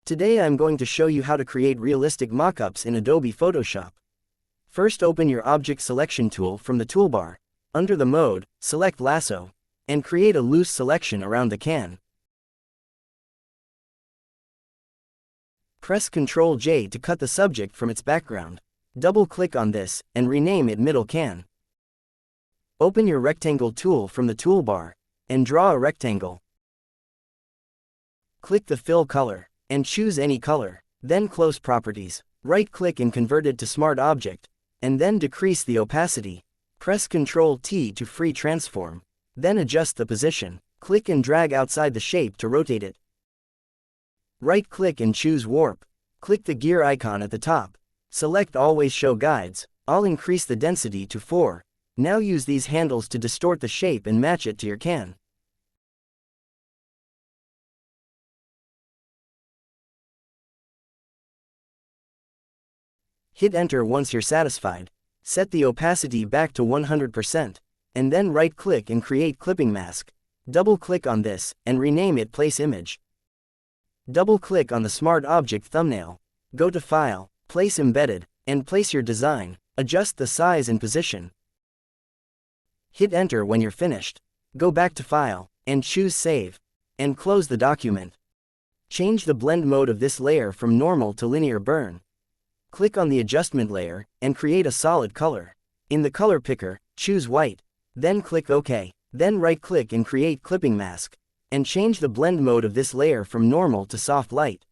Today I'm going to show you how to create realistic mockups in Adobe Photoshop. First, open your Object Selection tool from the toolbar. Under the mode, select Lasso, and create a loose selection around the can. Press Ctrl J to cut the subject from its background. Double-click on this, and rename it Middle Can. Open your Rectangle tool from the toolbar, and draw a rectangle. Click the Fill color, and choose any color. Then close Properties. Right-click and convert it to Smart Object, and then decrease the opacity. Press Ctrl T to free transform. Then adjust the position. Click and drag outside the shape to rotate it. Right-click and choose Warp. Click the gear icon at the top. Select Always Show Guides. I'll increase the density to 4. Now use these handles to distort the shape and match it to your can. Hit Enter once you're satisfied. Set the opacity back to 100%, and then right-click and create Clipping Mask. Double-click on this, and rename it Place Image. Double-click on the Smart Object thumbnail. Go to File, Place Embedded, and place your design. Adjust the size and position. Hit Enter when you're finished. Go back to File, and choose Save, and close the document. Change the blend mode of this layer from normal to linear burn. Click on the adjustment layer, and create a solid color. In the color picker, choose white. Then click OK. Then right-click and create Clipping Mask, and change the blend mode of this layer from normal to soft light.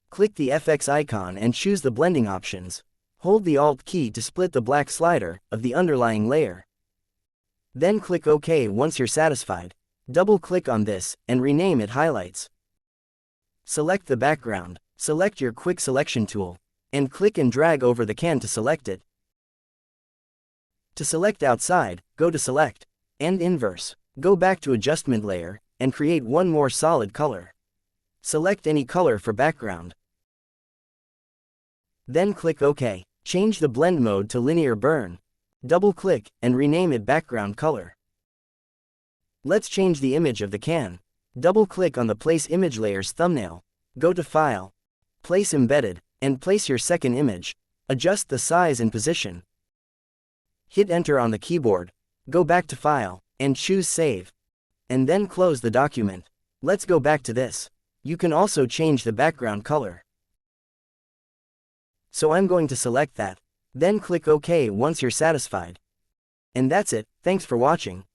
Click the FX icon and choose the blending options. Hold the Alt key to split the black slider of the underlying layer. Then click OK once you're satisfied. Double-click on this, and rename it Highlights. Select the background. Select your Quick Selection tool, and click and drag over the can to select it. To select outside, go to Select, and Inverse. Go back to Adjustment layer, and create one more solid color. Select any color for background. Then click OK. Change the blend mode to linear burn. Double-click, and rename it Background Color. Let's change the image of the can. Double-click on the Place Image layer's thumbnail. Go to File, Place Embedded, and place your second image. Adjust the size and position. Hit Enter on the keyboard. Go back to File, and choose Save. And then close the document. Let's go back to this. You can also change the background color. So I'm going to select that. Then click OK once you're satisfied. And that's it. Thanks for watching.